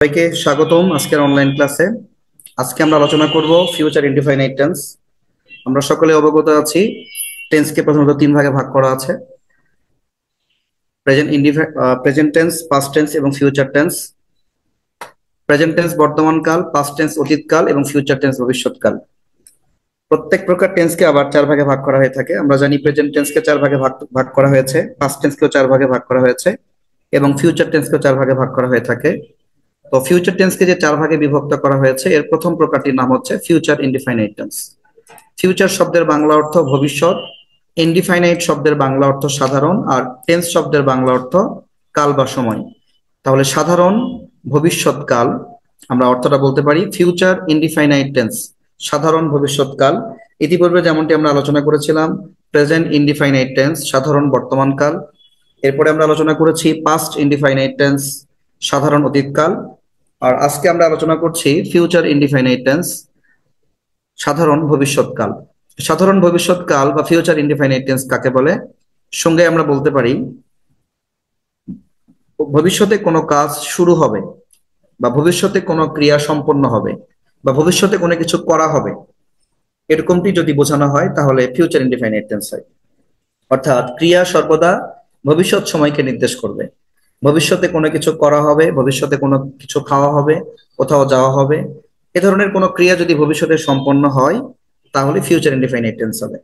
সবাইকে স্বাগতম আজকের অনলাইন ক্লাসে। আজকে আমরা আলোচনা করব ফিউচার ইনডিফাইনাইট টেন্স। আমরা সকলে অবগত আছি টেন্সকে প্রথমত তিন ভাগে ভাগ করা আছে: প্রেজেন্ট টেন্স, পাস্ট টেন্স এবং ফিউচার টেন্স। প্রেজেন্ট টেন্স বর্তমান কাল, পাস্ট টেন্স অতীতকাল এবং ফিউচার টেন্স ভবিষ্যৎকাল। প্রত্যেক প্রকার টেন্সকে আবার চার ভাগে ভাগ করা হয়ে থাকে। আমরা জানি প্রেজেন্ট টেন্সকে চার ভাগে ভাগ ভাগ করা হয়েছে, পাস্ট টেন্সকেও চার ভাগে ভাগ করা হয়েছে এবং ফিউচার টেন্সকেও চার ভাগে ভাগ করা হয়ে থাকে। তো ফিউচার টেন্সকে যে চার ভাগে বিভক্ত করা হয়েছে এর প্রথম প্রকারটির নাম হচ্ছে ফিউচার ইনডিফাইনাইট টেন্স। ফিউচার শব্দের বাংলা অর্থ ভবিষ্যৎ, ইনডিফাইনাইট শব্দের বাংলা অর্থ সাধারণ, আর টেন্স শব্দের বাংলা অর্থ কাল বা সময়। তাহলে সাধারণ, ভবিষ্যৎকাল, আমরা অর্থটা বলতে পারি ফিউচার ইনডিফাইনাইট টেন্স, সাধারণ ভবিষ্যৎকাল। ইতিপূর্বে যেমনটি আমরা আলোচনা করেছিলাম প্রেজেন্ট ইনডিফাইনাইট টেন্স, সাধারণ বর্তমানকাল। এরপরে আমরা আলোচনা করেছি পাস্ট ইনডিফাইনাইট টেন্স, সাধারণ অতীতকাল। আর আজকে আমরা আলোচনা করছি ফিউচার ইনডিফাইনাইট টেন্স, সাধারণ ভবিষ্যৎকাল। সাধারণ ভবিষ্যৎকাল বা ফিউচার ইনডিফাইনাইট টেন্স কাকে বলে? সঙ্গে আমরা বলতে পারি ভবিষ্যতে কোনো কাজ শুরু হবে বা ভবিষ্যতে কোনো ক্রিয়া সম্পন্ন হবে বা ভবিষ্যতে কোনো কিছু করা হবে, এরকমটি যদি বোঝানো হয় তাহলে ফিউচার ইনডিফাইনাইট টেন্স হয়। অর্থাৎ ক্রিয়া সর্বদা ভবিষ্যৎ সময়কে নির্দেশ করবে। ভবিষ্যতে কোনো কিছু করা হবে, ভবিষ্যতে কোনো কিছু খাওয়া হবে, কোথাও যাওয়া হবে, এ ধরনের কোনো ক্রিয়া যদি ভবিষ্যতে সম্পন্ন হয় তাহলে ফিউচার ইনডিফাইনাইট টেন্স হবে।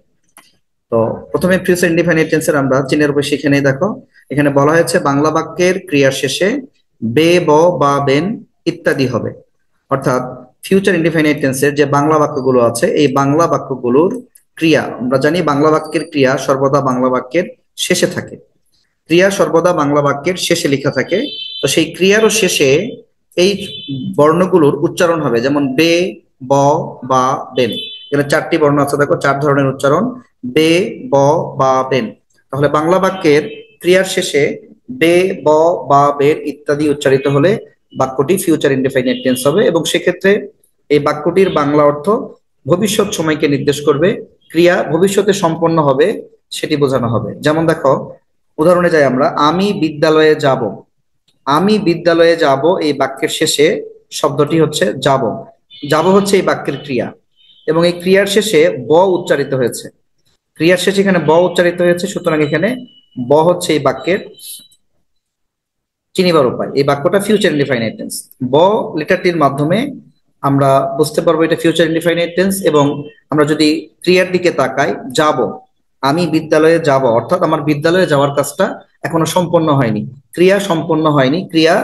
তো প্রথমে ফিউচার ইনডিফাইনাইট টেন্সের আমরা চিহ্নের উপর শিখে নেই। দেখো, এখানে বলা হয়েছে বাংলা বাক্যের ক্রিয়ার শেষে বে, ব, বা, বেন ইত্যাদি হবে। অর্থাৎ ফিউচার ইনডিফাইনাইট টেন্সের যে বাংলা বাক্যগুলো আছে এই বাংলা বাক্যগুলোর ক্রিয়া, আমরা জানি বাংলা বাক্যের ক্রিয়া সর্বদা বাংলা বাক্যের শেষে থাকে। ক্রিয়া সর্বদা বাংলা বাক্যের শেষে লেখা থাকে। তো সেই ক্রিয়ারও শেষে এই বর্ণগুলোর উচ্চারণ হবে, যেমন বে, ব, বা, বেন। এখানে চারটি বর্ণ আছে, দেখো, চার ধরনের উচ্চারণ: বে, ব, বা, বেন। তাহলে বাংলা বাক্যের ক্রিয়ার শেষে বে, ব, বা, বেন ইত্যাদি উচ্চারিত হলে বাক্যটি ফিউচার ইনডিফাইনাইট টেন্স হবে এবং সেক্ষেত্রে এই বাক্যটির বাংলা অর্থ ভবিষ্যৎ সময়কে নির্দেশ করবে। ক্রিয়া ভবিষ্যতে সম্পন্ন হবে সেটি বোঝানো হবে। যেমন দেখো, উদাহরণে যাই আমরা, আমি বিদ্যালয়ে যাব। আমি বিদ্যালয়ে যাব এই বাক্যের শেষে শব্দটি হচ্ছে যাব। যাব হচ্ছে এই বাক্যের ক্রিয়া এবং এই ক্রিয়ার শেষে ব উচ্চারিত হয়েছে। ক্রিয়ার শেষে এখানে ব উচ্চারিত হয়েছে, সুতরাং এখানে ব হচ্ছে এই বাক্যের চিনিবার উপায়। এই বাক্যটা ফিউচার ইনডিফাইনাইট টেন্স। ব লেটারটির মাধ্যমে আমরা বুঝতে পারবো এটা ফিউচার ইনডিফাইনাইট টেন্স। এবং আমরা যদি ক্রিয়ার দিকে তাকাই, যাব, আমি বিদ্যালয়ে যাব, অর্থাৎ আমার বিদ্যালয়ে যাওয়ার কাজটা এখনো সম্পন্ন হয়নি, ক্রিয়া সম্পন্ন হয়নি, ক্রিয়া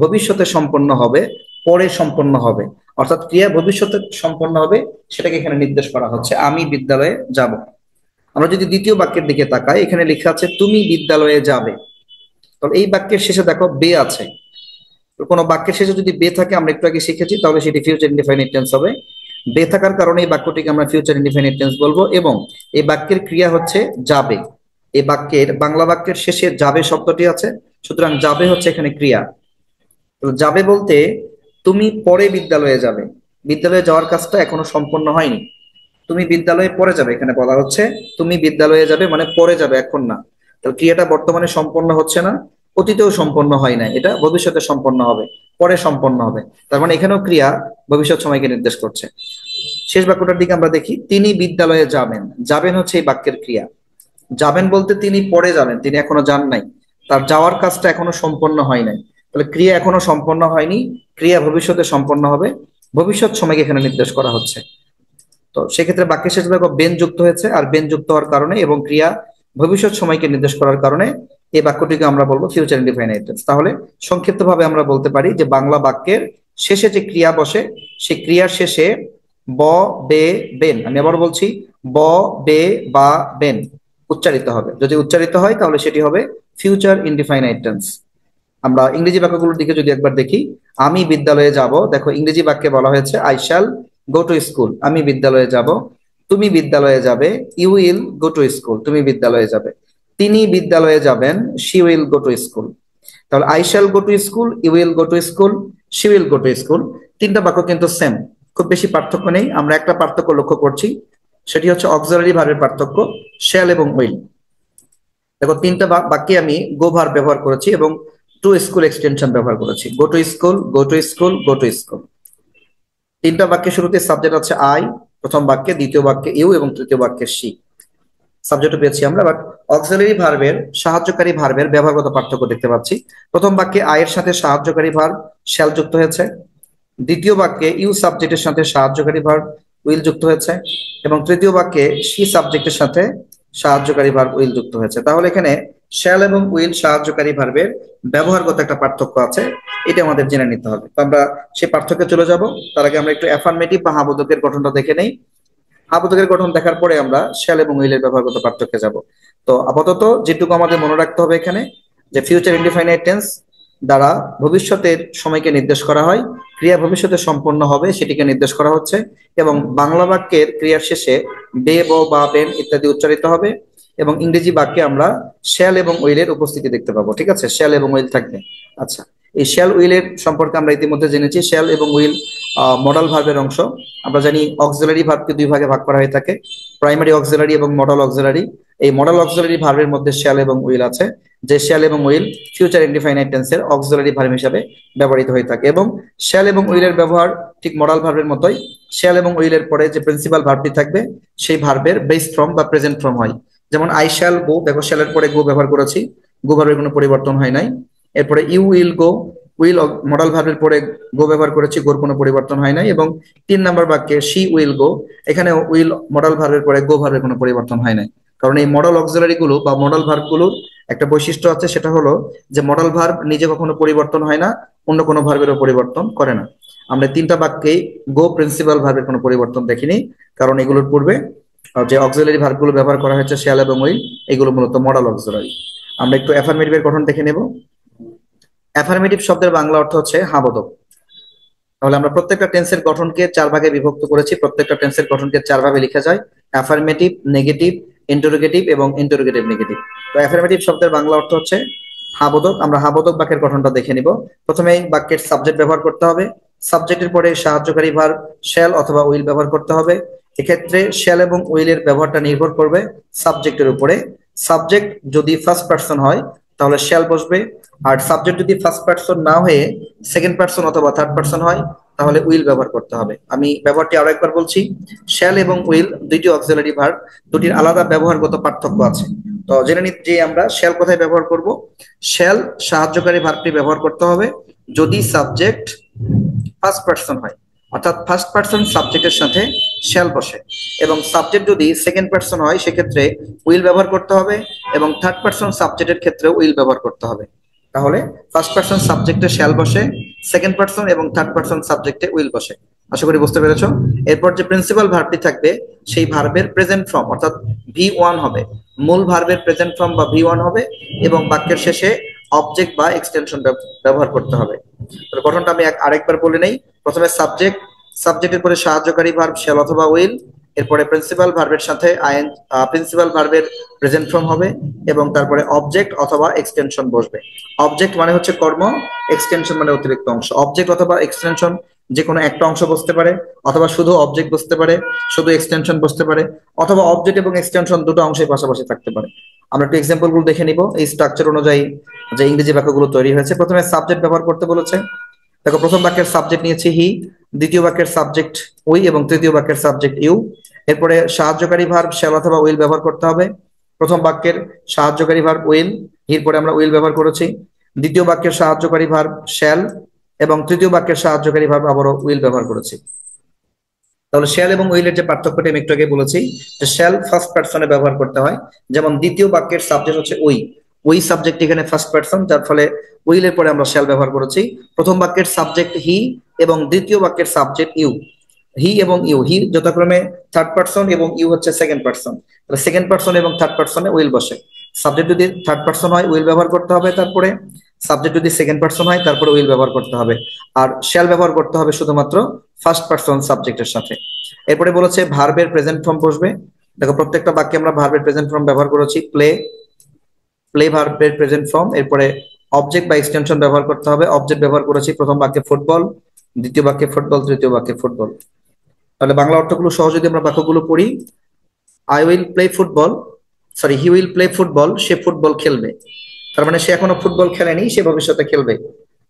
ভবিষ্যতে সম্পন্ন হবে, পরে সম্পন্ন হবে। অর্থাৎ ক্রিয়া ভবিষ্যতে সম্পন্ন হবে সেটাকে এখানে নির্দেশ করা হচ্ছে, আমি বিদ্যালয়ে যাব। আমরা যদি দ্বিতীয় বাক্যের দিকে তাকাই, এখানে লেখা আছে তুমি বিদ্যালয়ে যাবে। তবে এই বাক্যের শেষে দেখো বে আছে। তো কোনো বাক্যের শেষে যদি বে থাকে, আমরা একটু আগে শিখেছি, তাহলে সেটি ফিউচার ইনডিফাইনাইট টেন্স হবে। বে থাকার কারণে এই বাক্যটিকে আমরা ফিউচার ইনডিফাইনাইট টেন্স বলবো এবং এই বাক্যের ক্রিয়া হচ্ছে যাবে। এই বাক্যের বাংলা বাক্যের শেষে যাবে শব্দটি আছে, সুতরাং যাবে হচ্ছে এখানে ক্রিয়া। তো যাবে বলতে তুমি পরে বিদ্যালয়ে যাবে, বিদ্যালয়ে যাওয়ার কাজটা এখনো সম্পন্ন হয়নি, তুমি বিদ্যালয়ে পরে যাবে। এখানে বলা হচ্ছে তুমি বিদ্যালয়ে যাবে মানে পরে যাবে, এখন না। তাহলে ক্রিয়াটা বর্তমানে সম্পন্ন হচ্ছে না, অতীতেও সম্পন্ন হয় না, এটা ভবিষ্যতে সম্পন্ন হবে, পরে সম্পন্ন হবে। তার মানে এখানেও ক্রিয়া ভবিষ্যৎ সময়কে নির্দেশ করছে। শেষ বাক্যটার দিকে আমরা দেখি, তিনি বিদ্যালয়ে যাবেন। যাবেন হচ্ছে এই বাক্যের ক্রিয়া। যাবেন বলতে তিনি পরে যাবেন, তিনি এখনো যান নাই, তার যাওয়ার কাজটা এখনো সম্পন্ন হয় নাই। তাহলে ক্রিয়া এখনো সম্পন্ন হয়নি, ক্রিয়া ভবিষ্যতে সম্পন্ন হবে, ভবিষ্যৎ সময়কে এখানে নির্দেশ করা হচ্ছে। তো সেক্ষেত্রে বাক্যের শেষে দেখো বেন যুক্ত হয়েছে, আর বেন যুক্ত হওয়ার কারণে এবং ক্রিয়া ভবিষ্যৎ সময়কে নির্দেশ করার কারণে এই বাক্যটিকে আমরা বলবো ফিউচার ইনডিফাইনাইট টেন্স। তাহলে সংক্ষিপ্ত ভাবে আমরা বলতে পারি যে বাংলা বাক্যের শেষে যে ক্রিয়া বসে সেই ক্রিয়ার শেষে ব, বে, বেন, আমি আবার বলছি, ব, বে, বা, বেন উচ্চারিত হবে। যদি উচ্চারিত হয় তাহলে সেটি হবে ফিউচার ইনডিফাইনাইট টেন্স। আমরা ইংরেজি বাক্যগুলোর দিকে যদি একবার দেখি, আমি বিদ্যালয়ে যাব, দেখো ইংরেজি বাক্যে বলা হয়েছে I shall go to school, আমি বিদ্যালয়ে যাব। তুমি বিদ্যালয়ে যাবে, you will go to school, তুমি বিদ্যালয়ে যাবে। তিনি বিদ্যালয়ে যাবেন, she will go to school. তাহলে I shall go to school, you will go to school, she will go to school. তিনটা বাক্য কিন্তু সেম, খুব বেশি পার্থক্য নেই। আমরা একটা পার্থক্য লক্ষ্য করছি, সেটি হচ্ছে অক্সিলারি ভার্বের পার্থক্য, শ্যাল এবং উইল। দেখো তিনটা বাক্যে আমি গো ভার্ব ব্যবহার করেছি এবং টু স্কুল এক্সটেনশন ব্যবহার করেছি। গো to school, go to school, go to school. তিনটা বাক্যের শুরুতে সাবজেক্ট আছে আই, প্রথম বাক্যে, দ্বিতীয় বাক্যে ইউ এবং তৃতীয় বাক্যে সি। সাবজেক্ট পেয়েছি আমরা, বাট অক্সিলারি ভার্বের, সাহায্যকারী ভার্বের ব্যবহারগত পার্থক্য দেখতে পাচ্ছি। প্রথম বাক্যে আয়ের সাথে সাহায্যকারী ভার্ব শ্যাল যুক্ত হয়েছে, দ্বিতীয় বাক্যে ইউ সাবজেক্টের সাথে সাহায্যকারী ভার্ব উইল যুক্ত হয়েছে, এবং তৃতীয় বাক্যে সি সাবজেক্টের সাথে সাহায্যকারী ভার্ব উইল যুক্ত হয়েছে। তাহলে এখানে শ্যাল এবং উইল সাহায্যকারী ভার্বের ব্যবহারগত একটা পার্থক্য আছে, এটা আমাদের জেনে নিতে হবে। তো আমরা সেই পার্থক্যে চলে যাব। তার আগে আমরা একটু অ্যাফার্মেটিভ বা হ্যাঁ বোধকের গঠনটা দেখে নেই। হ্যাঁ বোধকের গঠন দেখার পরে আমরা শ্যাল এবং উইলের ব্যবহারগত পার্থক্যে যাব। তো আপাতত যেটুকু আমাদের মনে রাখতে হবে এখানে, যে ফিউচার ইনডিফাইনাইট টেন্স দ্বারা ভবিষ্যতের সময়কে নির্দেশ করা হয়, ক্রিয়া ভবিষ্যতে সম্পন্ন হবে সেটিকে নির্দেশ করা হচ্ছে, এবং বাংলা বাক্যের ক্রিয়ার শেষে বে, ব, বা, বেন ইত্যাদি উচ্চারিত হবে, এবং ইংরেজি বাক্যে আমরা শ্যাল এবং উইলের উপস্থিতি দেখতে পাবো। ঠিক আছে, শ্যাল এবং উইল থাকবে। আচ্ছা, এই শ্যাল উইলের সম্পর্কে আমরা ইতিমধ্যে জেনেছি। শ্যাল এবং উইল মডাল ভার্বের অংশ। আমরা জানি অক্সিলারি ভার্বকে দুই ভাগে ভাগ করা হয়ে থাকে, প্রাইমারি অক্সিলারি এবং মডাল অক্সিলারি। এই মডাল অক্সিলারি ভার্বের মধ্যে শ্যাল এবং উইল আছে, যে শ্যাল এবং উইল ফিউচার ইনডিফাইনাইট টেন্সের অক্সিলারি ভার্ব হিসেবে ব্যবহৃত হয়ে থাকে। এবং শ্যাল এবং উইলের ব্যবহার ঠিক মডাল ভার্বের মতোই। শ্যাল এবং উইলের পরে যে প্রিন্সিপাল ভার্বটি থাকবে সেই ভার্বের বেস ফর্ম বা প্রেজেন্ট ফর্ম হয়। যেমন আই শ্যাল গো, দেখো শ্যালের পরে গো ব্যবহার করেছি, গো ভার্বের কোনো পরিবর্তন হয় নাই। এরপরে you will go, will modal ভার্বের পরে গো ব্যবহার করেছি, গোর কোনো পরিবর্তন হয় নাই। এবং 3 নম্বর বাক্যে শি উইল গো, এখানে উইল মডাল ভার্বের পরে গো ভার্বের কোনো পরিবর্তন হয় নাই। কারণ এই মডাল অক্সিলারি গুলো বা মডাল ভার্ব গুলোর একটা বৈশিষ্ট্য আছে, সেটা হলো যে মডাল ভার্ব নিজে কখনো পরিবর্তন হয় না, অন্য কোনো ভার্বেরও পরিবর্তন করে না। আমরা 3টা বাক্যেই গো প্রিন্সিপাল ভার্বের কোনো পরিবর্তন দেখিনি, কারণ এগুলোর পূর্বে যে অক্সিলারি ভার্ব গুলো ব্যবহার করা হয়েছে শ্যাল এবং উইল, এগুলো মূলত মডাল অক্সিলারি। আমরা একটু অ্যাফার্মেটিভের গঠন দেখে নেব। অ্যাফার্মেটিভ শব্দের বাংলা অর্থ হচ্ছে হ্যাঁ বোধক। তাহলে আমরা প্রত্যেকটা টেন্সের গঠনকে 4 ভাগে বিভক্ত করেছি। প্রত্যেকটা টেন্সের গঠনকে 4 ভাবে লেখা যায়: অ্যাফার্মেটিভ, নেগেটিভ, ইন্টারোগেটিভ এবং ইন্টারোগেটিভ নেগেটিভ। তো অ্যাফার্মেটিভ শব্দের বাংলা অর্থ হচ্ছে হ্যাঁ বোধক। আমরা হ্যাঁ বোধক বাক্যের গঠনটা দেখে নিব। প্রথমেই বাক্যের সাবজেক্ট ব্যবহার করতে হবে, সাবজেক্টের পরে সাহায্যকারী ভার্ব শ্যাল অথবা উইল ব্যবহার করতে হবে। এক্ষেত্রে শ্যাল এবং উইলের ব্যবহারটা নির্ভর করবে সাবজেক্টের উপরে। সাবজেক্ট যদি ফার্স্ট পার্সন হয় তাহলে শ্যাল বসবে, আর সাবজেক্ট যদি ফার্স্ট পার্সন না হয়ে সেকেন্ড পার্সন অথবা থার্ড পার্সন হয় তাহলে উইল ব্যবহার করতে হবে। আমি ব্যবহারটি আরো একবার বলছি, শ্যাল এবং উইল দুইটি অক্সিলারি ভার্ব, দুটির আলাদা ব্যবহারগত পার্থক্য আছে। তো জেনে নিচ্ছি যে আমরা শ্যাল কোথায় ব্যবহার করব। শ্যাল সাহায্যকারী ভার্বটি ব্যবহার করতে হবে যদি সাবজেক্ট ফার্স্ট পার্সন হয়, অর্থাৎ ফার্স্ট পার্সন সাবজেক্টের সাথে শ্যাল বসে, এবং সাবজেক্ট যদি সেকেন্ড পার্সন হয় সেক্ষেত্রে উইল ব্যবহার করতে হবে, এবং থার্ড পার্সন সাবজেক্টের ক্ষেত্রে উইল ব্যবহার করতে হবে। তাহলে ফার্স্ট পার্সন সাবজেক্টে শ্যাল বসে, সেকেন্ড পার্সন এবং থার্ড পার্সন সাবজেক্টে উইল বসে। আশা করি বুঝতে পেরেছো। এরপর যে প্রিন্সিপাল ভার্বটি থাকবে সেই ভার্বের প্রেজেন্ট ফর্ম অর্থাৎ V1 হবে, মূল ভার্বের প্রেজেন্ট ফর্ম বা V1 হবে, এবং বাক্যের শেষে অবজেক্ট বা এক্সটেনশন ব্যবহার করতে হবে। গঠনটা আমি আরেকবার বলে নেই। প্রথমে সাবজেক্ট, সাবজেক্টের পরে সাহায্যকারী ভার্ব শ্যাল অথবা উইল, এরপরে প্রিন্সিপাল ভার্বের সাথে প্রিন্সিপাল ভার্বের প্রেজেন্ট ফর্ম হবে, এবং তারপরে অবজেক্ট অথবা এক্সটেনশন বসবে। অবজেক্ট মানে হচ্ছে কর্ম, এক্সটেনশন মানে অতিরিক্ত অংশ। অবজেক্ট অথবা এক্সটেনশন যে কোনো একটা অংশ বসতে পারে, অথবা শুধু অবজেক্ট বসতে পারে, শুধু এক্সটেনশন বসতে পারে, অথবা অবজেক্ট এবং এক্সটেনশন দুটো অংশের পাশাপাশি থাকতে পারে। আমরা একটু এক্সাম্পল গুলো দেখে নিব এই স্ট্রাকচার অনুযায়ী যে ইংরেজি বাক্যগুলো তৈরি হয়েছে। প্রথমে সাবজেক্ট ব্যবহার করতে বলেছে। দেখো, প্রথম বাক্যের সাবজেক্ট নিয়েছি হি, দ্বিতীয় বাক্যের সাবজেক্ট উই এবং তৃতীয় বাক্যের সাবজেক্ট ইউ। এরপরে সাহায্যকারী ভার্ব শ্যাল অথবা উইল ব্যবহার করতে হবে। প্রথম বাক্যের সাহায্যকারী ভার্ব উইল, হির পরে আমরা উইল ব্যবহার করেছি। দ্বিতীয় বাক্যের সাহায্যকারী ভার্ব শ্যাল, এবং তৃতীয় বাক্যের সাহায্যকারী ভার্ব আবারও উইল ব্যবহার করেছি। তাহলে শ্যাল এবং উইলের যে পার্থক্যটা আমি একটু আগে বলেছি, যে শ্যাল ফার্স্ট পার্সনে ব্যবহার করতে হয়। যেমন দ্বিতীয় বাক্যের সাবজেক্ট হচ্ছে উই, উই সাবজেক্ট এখানে ফার্স্ট পার্সন, যার ফলে উইলের পরে আমরা শ্যাল ব্যবহার করেছি। প্রথম বাক্যের সাবজেক্ট হি এবং দ্বিতীয় বাক্যের সাবজেক্ট ইউ। হি এবং ইউ, হি যথাক্রমে থার্ড পার্সন এবং ইউ হচ্ছে সেকেন্ড পার্সন। তাহলে সেকেন্ড পার্সন এবং থার্ড পার্সনে উইল বসে। সাবজেক্ট যদি থার্ড পার্সন হয় উইল ব্যবহার করতে হবে, তারপরে সাবজেক্ট যদি সেকেন্ড পার্সন হয় তারপরে উইল ব্যবহার করতে হবে, আর শ্যাল ব্যবহার করতে হবে শুধুমাত্র ফার্স্ট পার্সন সাবজেক্টের সাথে। এরপরে বলেছে ভার্বের প্রেজেন্ট ফর্ম বসবে। দেখো, প্রত্যেকটা বাক্যে আমরা ভার্বের প্রেজেন্ট ফর্ম ব্যবহার করেছি। প্লে, প্লে ভার্বের প্রেজেন্ট ফর্ম। এরপরে অবজেক্ট বা এক্সটেনশন ব্যবহার করতে হবে। অবজেক্ট ব্যবহার করেছি প্রথম বাক্যে ফুটবল, দ্বিতীয় বাক্যে ফুটবল, তৃতীয় বাক্যে ফুটবল। তাহলে বাংলা অর্থগুলো সহজ যদি আমরা বাক্যগুলো পড়ি, I will play football, sorry he will play football, say football খেলবে। তার মানে সে এখনো ফুটবল খেলেনি, সে ভবিষ্যতে খেলবে।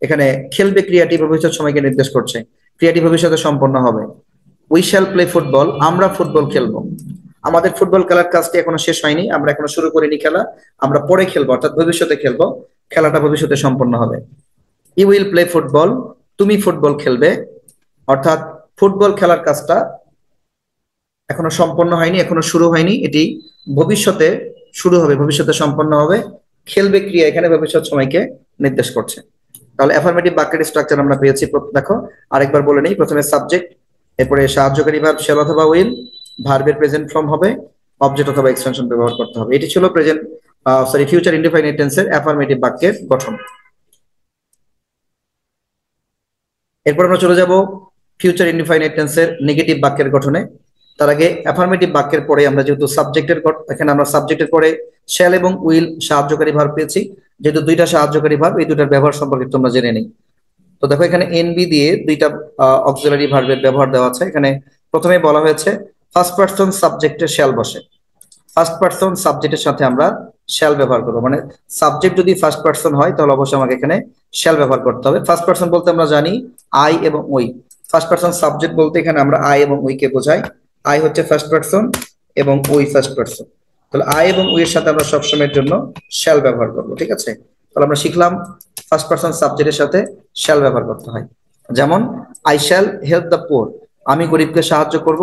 এখানে খেলবে ক্রিয়াটি ভবিষ্যৎ সময়কে নির্দেশ করছে, ক্রিয়াটি ভবিষ্যতে সম্পন্ন হবে। উই শ্যাল প্লে ফুটবল, আমরা ফুটবল খেলবো। আমাদের ফুটবল খেলার কাজটি এখনো শেষ হয়নি, আমরা এখনো শুরু করিনি খেলা, আমরা পরে খেলবো, অর্থাৎ ভবিষ্যতে খেলবো, খেলাটা ভবিষ্যতে সম্পন্ন হবে। ইউ উইল প্লে ফুটবল, তুমি ফুটবল খেলবে, অর্থাৎ ফুটবল খেলার কাজটা এখনো সম্পন্ন হয়নি, এখনো শুরু হয়নি, এটি ভবিষ্যতে শুরু হবে, ভবিষ্যতে সম্পন্ন হবে। খেলবে ক্রিয়া এখানে ভবিষ্যৎ সময়কে নির্দেশ করছে। তাহলে অ্যাফার্মেটিভ বাক্যের স্ট্রাকচার আমরা পেয়েছি। দেখো আরেকবার বলে নেই, প্রথমে সাবজেক্ট, এরপরে সাহায্যকারী ভার্ব শ্যাল অথবা উইল, ভার্বের প্রেজেন্ট ফর্ম হবে, অবজেক্ট অথবা এক্সটেনশন ব্যবহার করতে হবে। এটি ছিল প্রেজেন্ট ফিউচার ইনডিফাইনাইট টেন্সের অ্যাফার্মেটিভ বাক্যের গঠন। এরপর আমরা চলে যাব ফিউচার ইনডিফাইনাইট টেন্সের নেগেটিভ বাক্যের গঠনে। তার আগে অ্যাফার্মেটিভ বাক্যের পরে আমরা যেহেতু সাবজেক্টের, এখানে আমরা সাবজেক্টের পরে শ্যাল এবং উইল সাহায্যকারী ভার্ব পেয়েছি, যেহেতু দুইটা সাহায্যকারী ভার্ব, এই দুটার ব্যবহার সম্পর্কে তোমরা জেনে নিই। তো দেখো এখানে এনবি দিয়ে দুইটা অক্সিলারি ভার্বের ব্যবহার দেওয়া আছে। এখানে প্রথমে বলা হয়েছে ফার্স্ট পারসন সাবজেক্টে শ্যাল বসে। ফার্স্ট পারসন সাবজেক্টের সাথে আমরা শ্যাল ব্যবহার করবো, মানে সাবজেক্ট যদি ফার্স্ট পারসন হয় তাহলে অবশ্যই আমাকে এখানে শ্যাল ব্যবহার করতে হবে। ফার্স্ট পারসন বলতে আমরা জানি আই এবং উই। ফার্স্ট পারসন সাবজেক্ট বলতে এখানে আমরা আই এবং উই কে বোঝাই। আই হচ্ছে ফার্স্ট পারসন এবং উই ফার্স্ট পারসন। তাহলে আই এবং উই এর সাথে আমরা সবসময়ের জন্য শ্যাল ব্যবহার করবো, ঠিক আছে? তাহলে আমরা শিখলাম ফার্স্ট পারসন সাবজেক্টের সাথে শ্যাল ব্যবহার করতে হয়। যেমন আই শ্যাল হেল্প দ্য পোর, আমি গরিবকে সাহায্য করব,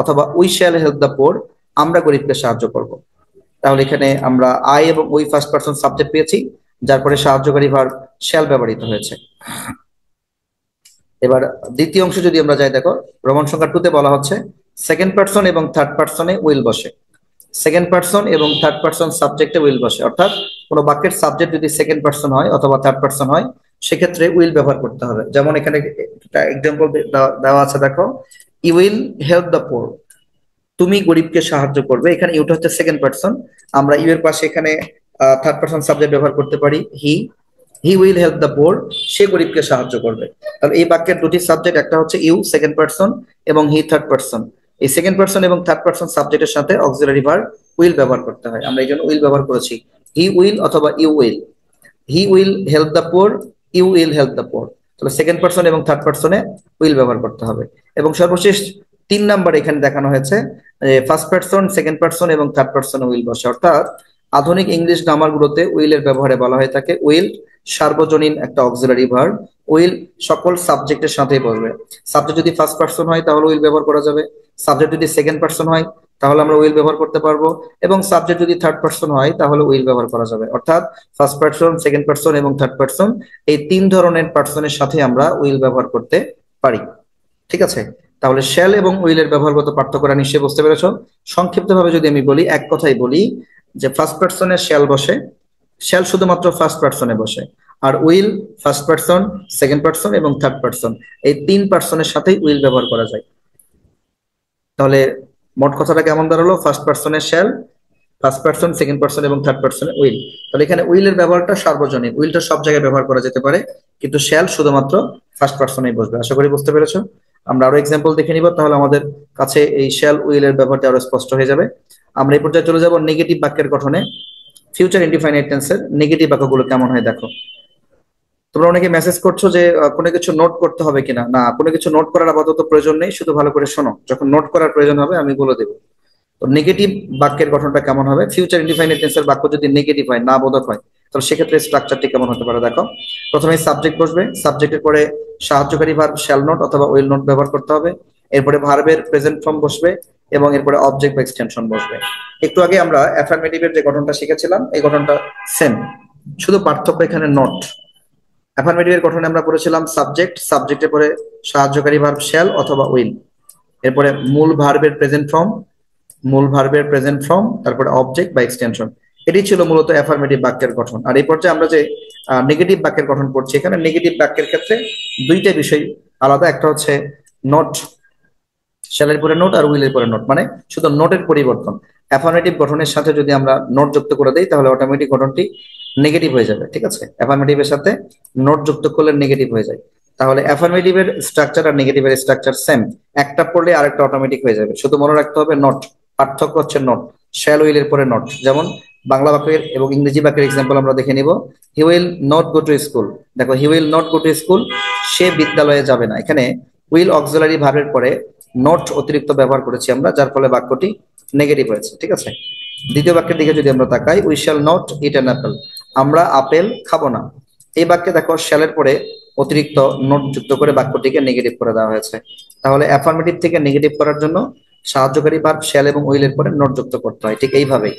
অথবা উই শ্যাল হেল্প দ্য পোর, আমরা গরিবকে সাহায্য করব। তাহলে এখানে আমরা আই এবং উই ফার্স্ট পারসন সাবজেক্ট পেয়েছি, যার পরে সাহায্যকারী ভার্ব শ্যাল ব্যবহৃত হয়েছে। এবার দ্বিতীয় অংশ যদি আমরা যাই, দেখো রোমান সংখ্যা 2 তে বলা হচ্ছে সেকেন্ড পারসন এবং থার্ড পারসনে উইল বসে। সেকেন্ড পারসন এবং থার্ড পারসন সাবজেক্টে উইল বসে, অর্থাৎ কোনো বাক্যের সাবজেক্ট যদি সেকেন্ড পারসন হয় অথবা থার্ড পারসন হয় সেক্ষেত্রে উইল ব্যবহার করতে হবে। যেমন এখানে একটা এক্সাম্পল দেওয়া আছে, দেখো you will help the poor, তুমি গরিবকে সাহায্য করবে। এখানে ইউটা হচ্ছে সেকেন্ড পারসন, আমরা ইউ এর পাশে এখানে থার্ড পারসন সাবজেক্ট ব্যবহার করতে পারি he will help the poor, সে গরিবকে সাহায্য করবে। তাহলে এই বাক্যের দুটি সাবজেক্ট, একটা হচ্ছে ইউ সেকেন্ড পারসন এবং হি থার্ড পারসন। এই সেকেন্ড পারসন এবং থার্ড পারসন সাবজেক্টের সাথে অক্সিলারি ভার্ব উইল ব্যবহার করতে হয়, আমরা এই জন্য উইল ব্যবহার করেছি। হি উইল অথবা you will, he will help the poor, you will help the poor. তাহলে সেকেন্ড পারসন এবং থার্ড পারসনে উইল ব্যবহার করতে হবে। এবং সর্বশেষ 3 নাম্বার এখানে দেখানো হয়েছে ফার্স্ট পারসন, সেকেন্ড পারসন এবং থার্ড পারসনে উইল বসে, অর্থাৎ আধুনিক ইংলিশ গ্রামারগুলোতে উইলের ব্যবহারে বলা হয়ে থাকে উইল সার্বজনীন একটা অক্সিলারি ভার্ব। উইল সকল সাবজেক্টের সাথেই বসবে। সাবজেক্ট যদি ফার্স্ট পারসন হয় তাহলে উইল ব্যবহার করা যাবে, সাবজেক্ট যদি সেকেন্ড পারসন হয় তাহলে আমরা উইল ব্যবহার করতে পারবো, এবং সাবজেক্ট যদি থার্ড পারসন হয় তাহলে উইল ব্যবহার করা যাবে। অর্থাৎ ফার্স্ট পারসন, সেকেন্ড পারসন এবং থার্ড পারসন, এই 3 ধরনের পারসনের সাথে আমরা উইল ব্যবহার করতে পারি, ঠিক আছে? তাহলে শ্যাল এবং উইলের ব্যবহারগত পার্থক্যটা নিশ্চয়ই বুঝতে পেরেছো। সংক্ষিপ্তভাবে যদি আমি বলি, এক কথাই বলি যে ফার্স্ট পারসনে শ্যাল বসে, শ্যাল শুধুমাত্র ফার্স্ট পারসনে বসে, আর will first person, second person এবং থার্ড পারসন, এই 3 পারসনের সাথেই উইল ব্যবহার করা যায়। তাহলে মোট কথাটা কেমন দাঁড়ালো? ফার্স্ট পারসনে shall, first person, second person এবং থার্ড পারসনে উইল। তাহলে এখানে উইলের ব্যবহারটা সার্বজনীন, উইলটা সব জায়গায় ব্যবহার করা যেতে পারে, কিন্তু শ্যাল শুধুমাত্র ফার্স্ট পারসনেই বসবে। আশা করি বুঝতে পেরেছো। আমরা আরো এক্সাম্পল দেখে নিব, তাহলে আমাদের কাছে এই শ্যাল উইলের ব্যাপারটা আরো স্পষ্ট হয়ে যাবে। আমরা এই পর্যায়ে চলে যাব নেগেটিভ বাক্যের গঠনে। ফিউচার ইনডিফাইনাইট টেন্সের নেগেটিভ বাক্যগুলো কেমন হয় দেখো। তোমরা অনেকে মেসেজ করছো যে কোনো কিছু নোট করতে হবে কিনা। না, কোনো কিছু নোট করার আপাতত প্রয়োজন নেই, শুধু ভালো করে শোনো, যখন নোট করার প্রয়োজন হবে আমি বলে দেবো। তো নেগেটিভ বাক্যের গঠনটা কেমন হবে? ফিউচার ইনডিফাইনাইট টেন্সের বাক্য যদি নেগেটিভ হয়, না বোধক হয়, তাহলে সেক্ষেত্রে স্ট্রাকচারটি কেমন হতে পারে দেখো। প্রথমে সাবজেক্ট বসবে, সাবজেক্টের পরে সাহায্যকারী ভার্ব শ্যাল নোট অথবা উইল নোট ব্যবহার করতে হবে। এরপরে ভার্বের প্রেজেন্ট ফর্ম বসবে এবং এরপরে অবজেক্ট বা এক্সটেনশন বসবে। একটু আগে আমরা অ্যাফার্মেটিভের যে গঠনটা শিখেছিলাম এই গঠনটা সেম, শুধু পার্থক্য এখানে নট। অ্যাফার্মেটিভের গঠনে আমরা পড়েছিলাম সাবজেক্ট, সাবজেক্টের পরে সাহায্যকারী ভার্ব শ্যাল অথবা উইল, এরপরে মূল ভার্বের প্রেজেন্ট ফর্ম, মূল ভার্বের প্রেজেন্ট ফর্ম, তারপরে অবজেক্ট বা এক্সটেনশন। এটি ছিল মূলত অ্যাফার্মেটিভ বাক্যের গঠন। আর এই পর্যায়ে আমরা যে নেগেটিভ বাক্যের গঠন করছি, এখানে নেগেটিভ বাক্যের ক্ষেত্রে দুইটা বিষয় আলাদা। একটা হচ্ছে নট, শ্যালের পরে নোট আর উইলের পরে নোট, মানে শুধু নোটের পরিবর্তন। অ্যাফার্মেটিভ গঠনের সাথে যদি আমরা নোট যুক্ত করে দেই তাহলে অটোমেটিক গঠনটি নেগেটিভ হয়ে যাবে, ঠিক আছে? অ্যাফার্মেটিভের সাথে নোট যুক্ত করলে নেগেটিভ হয়ে যায়। তাহলে অ্যাফার্মেটিভের স্ট্রাকচার আর নেগেটিভের স্ট্রাকচার সেম, একটা পড়লে আরেকটা অটোমেটিক হয়ে যাবে, শুধু মনে রাখতে হবে নট। পার্থক্য হচ্ছে নট, শ্যাল উইলের পরে নট। যেমন বাংলা বাক্যের এবং ইংরেজি বাক্যের এক্সাম্পল আমরা দেখে নিব। He will not go to school. দেখো he will not go to school, সে বিদ্যালয়ে যাবে না। এখানে উইল অক্সিলারি ভার্বের পরে নট অতিরিক্ত ব্যবহার করেছি আমরা, যার ফলে বাক্যটি নেগেটিভ হয়েছে। ঠিক আছে, দ্বিতীয় বাক্যের দিকে যদি আমরা তাকাই, we shall not it an Apple, আমরা আপেল খাবো না। এই বাক্যে দেখো শ্যালের পরে অতিরিক্ত নোট যুক্ত করে বাক্যটিকে নেগেটিভ করে দেওয়া হয়েছে। তাহলে অ্যাফার্মেটিভ থেকে নেগেটিভ করার জন্য সাহায্যকারী ভার্ব শ্যাল এবং উইলের পরে নোট যুক্ত করতে হয়। ঠিক এইভাবেই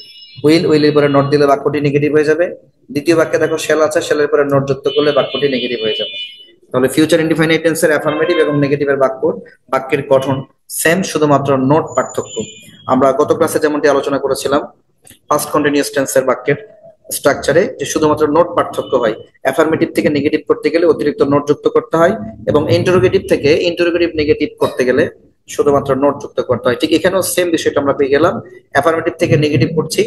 উইলের পরে নোট দিলে বাক্যটি নেগেটিভ হয়ে যাবে। দ্বিতীয় বাক্যে দেখো শ্যাল আছে, শ্যালের পরে নোট যুক্ত করলে বাক্যটি নেগেটিভ হয়ে যাবে। তাহলে ফিউচার ইনডিফাইনাইট টেন্সের অ্যাফার্মেটিভ এবং নেগেটিভের বাক্যের গঠন সেম, শুধুমাত্র নোট পার্থক্য। আমরা গত ক্লাসে যেমনটি আলোচনা করেছিলাম পাস্ট কন্টিনিউয়াস টেন্সের বাক্যের স্ট্রাকচারে, যে শুধুমাত্র নোট পার্থক্য হয়। অ্যাফার্মেটিভ থেকে নেগেটিভ করতে গেলে অতিরিক্ত নোট যুক্ত করতে হয়, এবং ইন্টারোগেটিভ থেকে ইন্টারোগেটিভ নেগেটিভ করতে গেলে শুধুমাত্র নোট যুক্ত করতে হয়। ঠিক এখানেও সেম বিষয়টা আমরা পেয়ে গেলাম। অ্যাফার্মেটিভ থেকে নেগেটিভ করছি,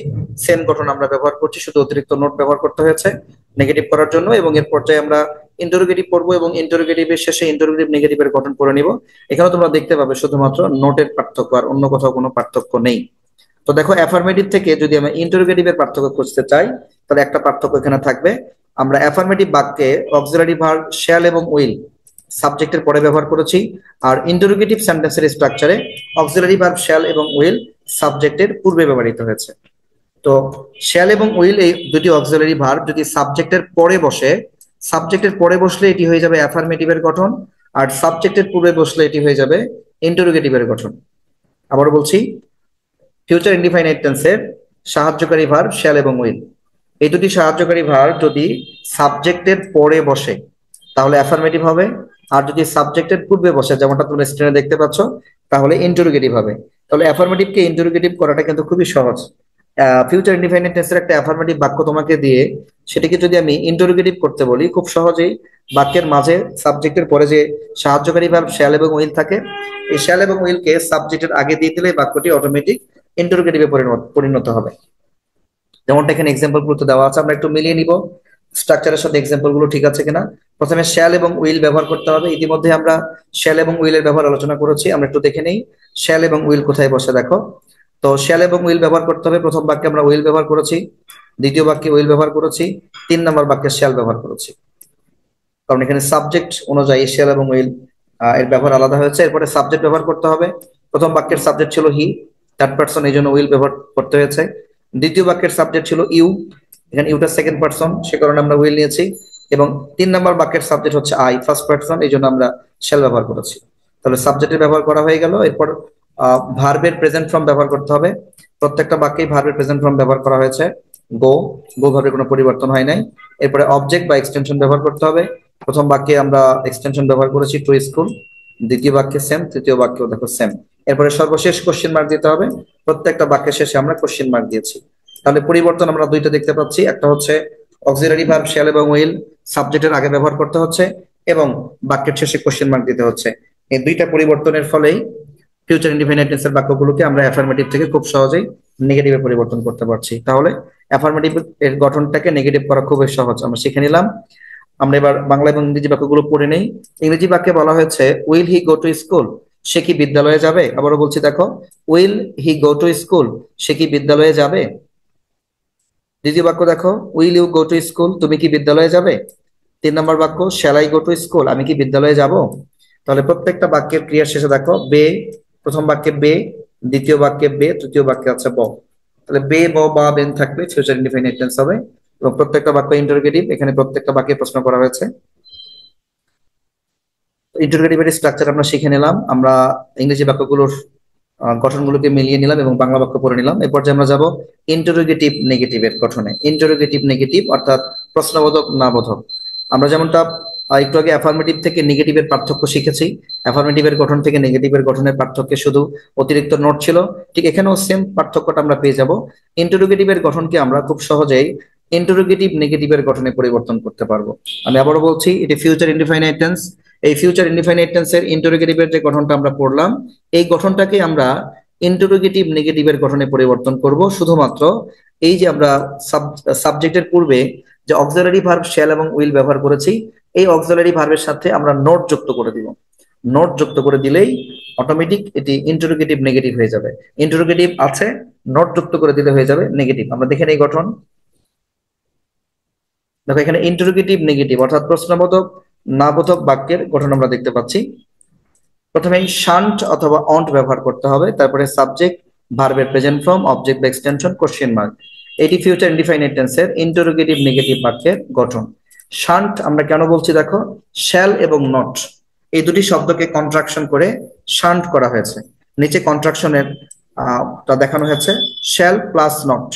সেম গঠন আমরা ব্যবহার করছি, শুধু অতিরিক্ত নোট ব্যবহার করতে হয়েছে নেগেটিভ করার জন্য। এবং এর পর্যায়ে আমরা ইন্টারোগেটিভ পড়বো এবং ইন্টারোগেটিভের শেষে ইন্টারোগেটিভ নেগেটিভের গঠন করে নিব। এখানেও তোমরা দেখতে পাবে শুধুমাত্র নোটের পার্থক্য, আর অন্য কোথাও কোনো পার্থক্য নেই। তো দেখো অ্যাফার্মেটিভ থেকে যদি আমরা ইন্টারোগেটিভের পার্থক্য খুঁজতে চাই, তাহলে একটা পার্থক্য এখানে থাকবে। আমরা অ্যাফার্মেটিভ বাক্যে অক্সিলারি ভার্ব শ্যাল এবং উইল সাবজেক্টের পরে ব্যবহার করেছি, আর ইন্টারোগেটিভ সেন্টেন্সের স্ট্রাকচারে অক্সিলারি ভার্ব শ্যাল এবং উইল সাবজেক্টের পূর্বে ব্যবহৃত হয়েছে। তো শ্যাল এবং উইল এই দুটি অক্সিলারি ভার্ব যদি সাবজেক্টের পরে বসে, সাবজেক্টের পরে বসলে এটি হয়ে যাবে অ্যাফার্মেটিভের গঠন, আর সাবজেক্টের পূর্বে বসলে এটি হয়ে যাবে ইন্টারোগেটিভের গঠন। আবার বলছি, ফিউচার ইনডিফাইনাইট টেন্সের সাহায্যকারী ভার্ব শ্যাল এবং উইল, এই দুটি সাহায্যকারী ভার্ব যদি সাবজেক্টের পরে বসে তাহলে অ্যাফার্মেটিভ হবে, আর যদি সাবজেক্টের পূর্বে বসে যেমনটা তোমরা স্ক্রিনে দেখতে পাচ্ছ তাহলে ইন্টারোগেটিভ হবে। তাহলে অ্যাফার্মেটিভকে ইন্টারোগেটিভ করাটা কিন্তু খুবই সহজ। ফিউচার ইনডিফাইনাইট টেন্সের একটা অ্যাফার্মেটিভ বাক্য তোমাকে দিয়ে সেটাকে যদি আমি ইন্টারোগেটিভ করতে বলি, খুব সহজেই বাক্যের মাঝে সাবজেক্টের পরে যে সাহায্যকারী ভার্ব শ্যাল এবং উইল থাকে, এই শ্যাল এবং উইলকে সাবজেক্টের আগে দিয়ে দিলে বাক্যটি অটোমেটিক ইন্টারোগেটিভে পরিণত হবে। যেমনটা এখানে এক্সাম্পল গুলো দেওয়া আছে, আমরা একটু মিলিয়ে নিব স্ট্রাকচারের সাথে এক্সাম্পল গুলো ঠিক আছে কিনা। প্রথমে শ্যাল এবং উইল ব্যবহার করতে হবে। ইতিমধ্যে আমরা শ্যাল এবং উইলের ব্যবহার আলোচনা করেছি, আমরা একটু দেখে নেই শ্যাল এবং উইল কোথায় বসে। দেখো, তো শ্যাল এবং উইল ব্যবহার করতে হবে। প্রথম বাক্যে আমরা উইল ব্যবহার করেছি, দ্বিতীয় বাক্যে উইল ব্যবহার করেছি, 3 নম্বর বাক্যে শ্যাল ব্যবহার করেছি, কারণ এখানে সাবজেক্ট অনুযায়ী শ্যাল এবং উইল এর ব্যবহার আলাদা হয়েছে। এরপরে সাবজেক্ট ব্যবহার করতে হবে। প্রথম বাক্যের সাবজেক্ট ছিল হি, থার্ড পারসন, এই জন্য উইল ব্যবহার করতে হয়েছে। দ্বিতীয় বাক্যের সাবজেক্ট ছিল ইউ, এখানে ইউটা সেকেন্ড পারসন, সে কারণে আমরা উইল নিয়েছি। এবং 3 নম্বর বাক্যের সাবজেক্ট হচ্ছে আই, ফার্স্ট পারসন, এই জন্য আমরা শ্যাল ব্যবহার করেছি। তাহলে সাবজেক্টের ব্যবহার করা হয়ে গেল। এরপর ভার্বের প্রেজেন্ট ফর্ম ব্যবহার করতে হবে। প্রত্যেকটা বাক্যেই ভার্বের প্রেজেন্ট ফর্ম ব্যবহার করা হয়েছে, গো, গো ভার্বের কোনো পরিবর্তন হয় নাই। এরপরে অবজেক্ট বা এক্সটেনশন ব্যবহার করতে হবে। প্রথম বাক্যে আমরা এক্সটেনশন ব্যবহার করেছি টু স্কুল, দ্বিতীয় বাক্যে সেম, তৃতীয় বাক্যেও দেখো সেম। এরপরে সর্বশেষ কোশ্চেন মার্ক দিতে হবে। প্রত্যেকটা বাক্যের শেষে আমরা কোশ্চেন মার্ক দিয়েছি। তাহলে পরিবর্তন আমরা দুইটা দেখতে পাচ্ছি, একটা হচ্ছে অক্সিলারি ভার্ব শ্যাল এবং উইল সাবজেক্টের আগে ব্যবহার করতে হচ্ছে, এবং বাক্যের শেষে কোশ্চেন মার্ক দিতে হচ্ছে। এই দুইটা পরিবর্তনের ফলেই ফিউচার ইনডিফিনাইট টেন্সের বাক্যগুলোকে আমরা অ্যাফার্মেটিভ থেকে খুব সহজেই নেগেটিভে পরিবর্তন করতে পারছি। তাহলে অ্যাফার্মেটিভ এর গঠনটাকে নেগেটিভ করা খুবই সহজ, আমরা শিখে নিলাম। আমরা এবার বাংলা এবং ইংরেজি বাক্যগুলো পড়ে নেই। ইংরেজি বাক্যে বলা হয়েছে will he go to school, সে কি বিদ্যালয়ে যাবে। আবারও বলছি, দেখো, will he go to school, সে কি বিদ্যালয়ে যাবে। দ্বিতীয় বাক্য দেখো, will you go to school, তুমি কি বিদ্যালয়ে যাবে। 3 নম্বর বাক্য, shall I go to school, আমি কি বিদ্যালয়ে যাব। তাহলে প্রত্যেকটা বাক্যের ক্রিয়ার শেষে দেখো বে, প্রথম বাক্যে বে, দ্বিতীয় বাক্যে বে, তৃতীয় বাক্যে আছে ব। তাহলে বে, ব, বা, বেন থাকবে, ফিউচার ইনডিফিনাইট টেন্স হবে। এবং প্রত্যেকটা বাক্য ইন্টারোগেটিভ, এখানে প্রত্যেকটা বাক্যে প্রশ্ন করা হয়েছে। ইন্টারোগেটিভের স্ট্রাকচার আমরা শিখে নিলাম। আমরা ইংরেজি বাক্যগুলোর গঠনগুলোকে মিলিয়ে নিলাম এবং বাংলা বাক্য পড়ে নিলাম। এরপর যে আমরা যাব ইন্টারোগেটিভ নেগেটিভের গঠনে। ইন্টারোগেটিভ নেগেটিভ অর্থাৎ প্রশ্নবোধক না বোধক। আমরা যেমনটা একটু আগে অ্যাফার্মেটিভ থেকে নেগেটিভের পার্থক্য শিখেছি, অ্যাফার্মেটিভের গঠন থেকে নেগেটিভের গঠনের পার্থক্য শুধু অতিরিক্ত নোট ছিল, ঠিক এখানেও সেম পার্থক্যটা আমরা পেয়ে যাব। ইন্টারোগেটিভের গঠনকে আমরা খুব সহজেই ইন্টারোগেটিভ নেগেটিভের গঠনে পরিবর্তন করতে পারবো। আমি আবারও বলছি, এটি ফিউচার ইনডিফাইনাইট টেন্স। এই ফিউচার ইনডিফাইনাইট টেন্সের ইন্টারোগেটিভের যে গঠনটা আমরা পড়লাম, এই গঠনটাকে আমরা ইন্টারোগেটিভ নেগেটিভের গঠনে পরিবর্তন করব। শুধুমাত্র এই যে আমরা সাবজেক্টের পূর্বে যে অক্সিলারি ভার্ব শ্যাল এবং উইল ব্যবহার করেছি, এই অক্সিলারি ভার্বের সাথে আমরা নোট যুক্ত করে দিব। নোট যুক্ত করে দিলেই অটোমেটিক এটি ইন্টারোগেটিভ নেগেটিভ হয়ে যাবে। ইন্টারোগেটিভ আছে, নট যুক্ত করে দিলে হয়ে যাবে নেগেটিভ। আমরা দেখে নেই গঠন। দেখো এখানে ইন্টারোগেটিভ নেগেটিভ অর্থাৎ প্রশ্নবোধক নাবোধক বাক্যের গঠন আমরা দেখতে পাচ্ছি। প্রথমে শান্ট অথবা অন্ট ব্যবহার করতে হবে, তারপরে সাবজেক্ট, ভার্বের প্রেজেন্ট ফর্ম, অবজেক্ট বা এক্সটেনশন, কোশ্চেন মার্ক। এটি ফিউচার ইনডিফাইনাইট টেন্সের ইন্টারোগেটিভ নেগেটিভ বাক্যের গঠন। শান্ট আমরা কেন বলছি দেখো, শ্যাল এবং নট এই দুটি শব্দকে কন্ট্রাকশন করে শান্ট করা হয়েছে। নিচে কন্ট্রাকশনের তা দেখানো হয়েছে, shall plus not.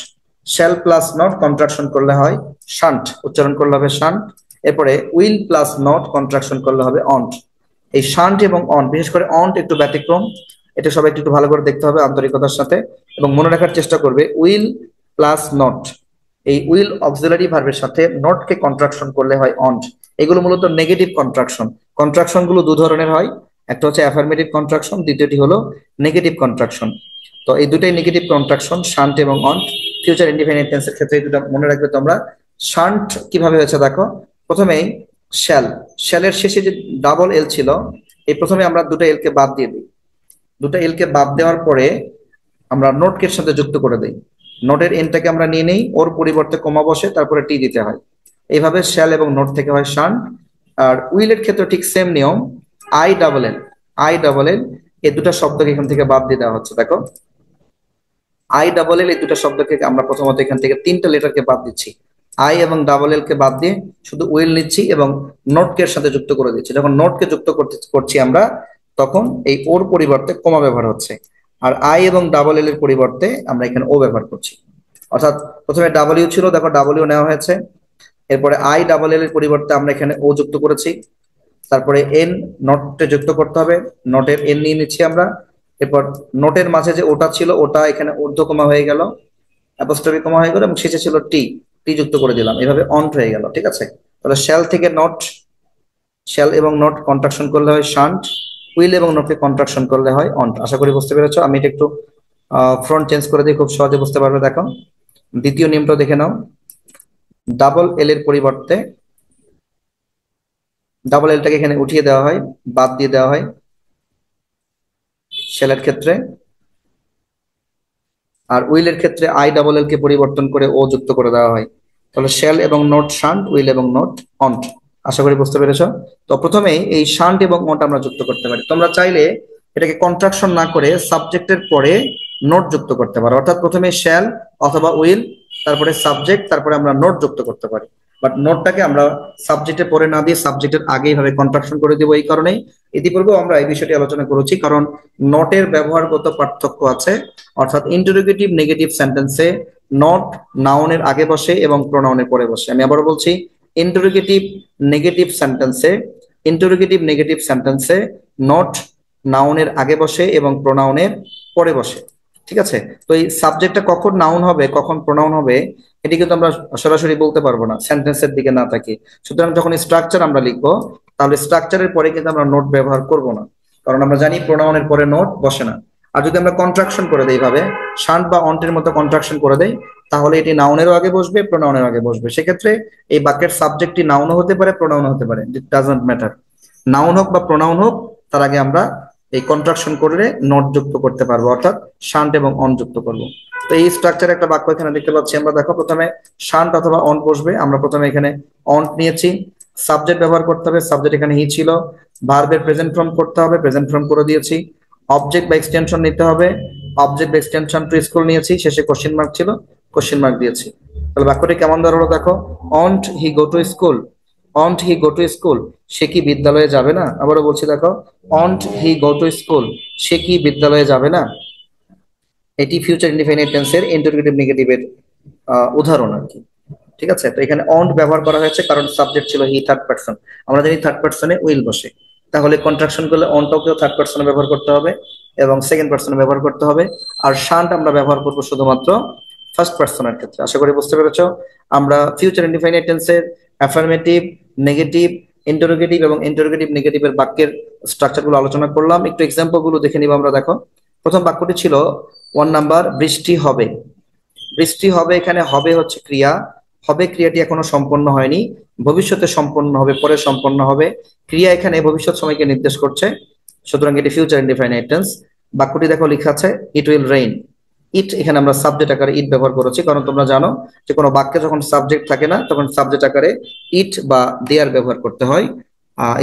Shall plus not contraction করলে হয় শান্ট, উচ্চারণ করলে হবে শান্ট। এরপরে উইল প্লাস নট কন্ট্রাকশন করলে হবে অন্ট। এই শান্ট এবং অন্ট, বিশেষ করে অন্ট একটু ব্যতিক্রম, এটা সবাই একটু ভালো করে দেখতে হবে আন্তরিকতার সাথে এবং মনে রাখার চেষ্টা করবে। উইল প্লাস নট, এই উইল অক্সিলারি ভার্বের সাথে নটকে কন্ট্রাকশন করলে হয় অন্ট। এগুলো মূলত নেগেটিভ কন্ট্রাকশন। কন্ট্রাকশন গুলো দু ধরনের হয়, একটা হচ্ছে অ্যাফার্মেটিভ কন্ট্রাকশন, দ্বিতীয়টি হলো নেগেটিভ কন্ট্রাকশন। তো এই দুটাই নেগেটিভ কন্ট্রাকশন, শান্ট এবং অন্ট। ফিউচার ইনডিফিনিট টেন্সের ক্ষেত্রে এই দুটো মনে রাখবে তোমরা। শান্ট কিভাবে হয়েছে দেখো, প্রথমেই শ্যাল, শ্যালের শেষে যে ডাবল এল ছিল, এই প্রথমে আমরা দুটো এল কে বাদ দিয়ে দিই। দুটো এল কে বাদ দেওয়ার পরে আমরা নোটকে সাথে যুক্ত করে দিই। নোটের এনটাকে আমরা নিয়ে নেই, ওর পরিবর্তে কমা বসে তারপরে টি দিতে হয়। এইভাবে শ্যাল এবং নোট থেকে হয় শান। আর উইলের ক্ষেত্রে ঠিক সেম নিয়ম, I double L, I double L এই দুটো শব্দকে এখান থেকে বাদ দিয়ে দেওয়া হচ্ছে। দেখো আই ডাবল এল এই দুটো শব্দকে আমরা প্রথমত এখান থেকে তিনটা লেটারকে বাদ দিচ্ছি। আই এবং ডাবল এল কে বাদ দিয়ে শুধু উইল নিচ্ছি এবং নোটকে সাথে যুক্ত করে দিচ্ছি। যখন নোটকে যুক্ত করছি আমরা, তখন এই ওর পরিবর্তে কমা ব্যবহার হচ্ছে। আর আই এবং ডাবল এল এর পরিবর্তে আমরা এখানে ও ব্যবহার করছি। অর্থাৎ প্রথমে ডাবলিউ ছিল, দেখো ডাবলিউ নেওয়া হয়েছে। এরপরে আই ডাবল এল এর পরিবর্তে আমরা এখানে ও যুক্ত করেছি। তারপরে এন, নটে যুক্ত করতে হবে, নটের এন নিয়ে নিচ্ছি আমরা। এরপর নোটের মাঝে যে ওটা ছিল ওটা এখানে ঊর্ধ্বকমা হয়ে গেল, অ্যাপোস্ট্রফি কমা হয়ে গেল এবং শেষে ছিল টি, টি যুক্ত করে দিলাম, এভাবে অন্ট হয়ে গেল। ঠিক আছে, তাহলে শ্যাল থেকে নট, শ্যাল এবং নট কন্ট্রাকশন করলে হয় শান্ট, উইল এবং নটকে কন্ট্রাকশন করলে হয় অন্ট। আশা করি বুঝতে পেরেছো। আমি এটা একটু ফ্রন্ট চেঞ্জ করে দিই, খুব সহজে বুঝতে পারবে। দেখো দ্বিতীয় নিয়মটা দেখে নাও। ডাবল এল এর পরিবর্তে ডাবল এলটাকে এখানে উঠিয়ে দেওয়া হয়, বাদ দিয়ে দেওয়া হয় শ্যালের ক্ষেত্রে। আর উইলের ক্ষেত্রে আই ডাবল এল কে পরিবর্তন করে ও যুক্ত করে দেওয়া হয়। তাহলে শ্যাল এবং নোট শান্ট, উইল এবং নোট অন্ট। আশা করি বুঝতে পেরেছো। তো প্রথমে এই শান্ট এবং অন্ট আমরা যুক্ত করতে পারি। তোমরা চাইলে এটাকে কন্ট্রাকশন না করে সাবজেক্টের পরে নোট যুক্ত করতে পারো, অর্থাৎ প্রথমে শ্যাল অথবা উইল, তারপরে সাবজেক্ট, তারপরে আমরা নোট যুক্ত করতে পারি। বাট নোটটাকে আমরা সাবজেক্টের পরে না দিয়ে সাবজেক্টের আগেই ভাবে কন্ট্রাকশন করে দিব। এই কারণেই ইতিপূর্বে আমরা এই বিষয়টি আলোচনা করেছি, কারণ নোটের ব্যবহারগত পার্থক্য আছে। অর্থাৎ ইন্টারোগেটিভ নেগেটিভ সেন্টেন্সে নট নাউনের আগে বসে এবং প্রোনাউনের পরে বসে। আমি আবারও বলছি, ইন্টারোগেটিভ নেগেটিভ সেন্টেন্সে, ইন্টারোগেটিভ নেগেটিভ সেন্টেন্সে নট নাউনের আগে বসে এবং প্রোনাউনের পরে বসে। ঠিক আছে, তো এই সাবজেক্টটা কখন নাউন হবে কখন প্রোনাউন হবে এটি কিন্তু আমরা সরাসরি বলতে পারবো না সেন্টেন্সের দিকে না থাকি। সুতরাং যখন স্ট্রাকচার আমরা লিখবো, তাহলে স্ট্রাকচারের পরে কিন্তু আমরা নোট ব্যবহার করব না, কারণ আমরা জানি প্রোনাউনের পরে নোট বসে না। আর যদি আমরা কন্ট্রাকশন করে দেই ভাবে, শান্ট বা অন্টের মতো কন্ট্রাকশন করে দেই, তাহলে এটি নাউনেরও আগে বসবে, প্রোনাউনের আগে বসবে। সেক্ষেত্রে এই বাক্যের সাবজেক্টটি নাউনও হতে পারে, প্রোনাউন হতে পারে, ইট ডাজন্ট ম্যাটার। নাউন হোক বা প্রোনাউন হোক, তার আগে আমরা এই কন্ট্রাকশন করলে নট যুক্ত করতে পারবো, অর্থাৎ শান্ট এবং অন যুক্ত করবো। তো এই স্ট্রাকচারে একটা বাক্য এখানে দেখতে পাচ্ছি আমরা। দেখো প্রথমে শান্ট অথবা অন বসবে, আমরা প্রথমে এখানে অন নিয়েছি। সাবজেক্ট ব্যবহার করতে হবে, সাবজেক্ট এখানে হি ছিল। ভার্বের প্রেজেন্ট ফর্ম করতে হবে, প্রেজেন্ট ফর্ম করে দিয়েছি। অবজেক্ট বা এক্সটেনশন নিতে হবে, অবজেক্ট বা এক্সটেনশন টু স্কুল নিয়েছি, শেষে কোশ্চেন মার্ক ছিল, কোশ্চেন মার্ক দিয়েছি। তাহলে বাক্যটি কেমন দাঁড়ালো দেখো, won't he go to school, won't he go to school, সে কি বিদ্যালয়ে যাবে না। আবারও বলছি দেখো, won't he go to school, সে কি বিদ্যালয়ে যাবে না। এটি ফিউচার ইনডিফিনিট টেন্সের ইন্টারোগেটিভ নেগেটিভের উদাহরণ আর কি। ঠিক আছে, তো এখানে অন্ট ব্যবহার করা হয়েছে কারণ সাবজেক্ট ছিল হি, থার্ড পারসন। আমরা জানি থার্ড পারসনে উইল বসে, তাহলে কন্ট্রাকশন করলে অনটাকেও থার্ড পারসনে ব্যবহার করতে হবে এবং সেকেন্ড পারসনে ব্যবহার করতে হবে। আর শান্ট আমরা ব্যবহার করব শুধুমাত্র ফার্স্ট পারসনের ক্ষেত্রে। আশা করি বুঝতে পেরেছো। আমরা ফিউচার ইনডিফিনিট টেন্সের অ্যাফার্মেটিভ, নেগেটিভ, ইন্টারোগেটিভ এবং ইন্টারোগেটিভ নেগেটিভের বাক্যের স্ট্রাকচার গুলো আলোচনা করলাম। একটু এক্সাম্পল গুলো দেখে নিব আমরা। দেখো প্রথম বাক্যটি ছিল 1 নাম্বার, বৃষ্টি হবে। বৃষ্টি হবে, এখানে হবে হচ্ছে ক্রিয়া, হবে ক্রিয়াটি এখনো সম্পন্ন হয়নি, ভবিষ্যতে সম্পন্ন হবে, পরে সম্পন্ন হবে। ক্রিয়া এখানে ভবিষ্যৎ সময়কে নির্দেশ করছে, সুতরাং এটি ফিউচার ইনডিফাইনাইট টেন্স। বাক্যটি দেখো লেখা আছে ইট উইল রেইন, ইট এখানে আমরা সাবজেক্ট আকারে ইট ব্যবহার করেছি, কারণ তোমরা জানো যে কোনো বাক্যে যখন সাবজেক্ট থাকে না তখন সাবজেক্ট আকারে ইট বা দেয়ার ব্যবহার করতে হয়।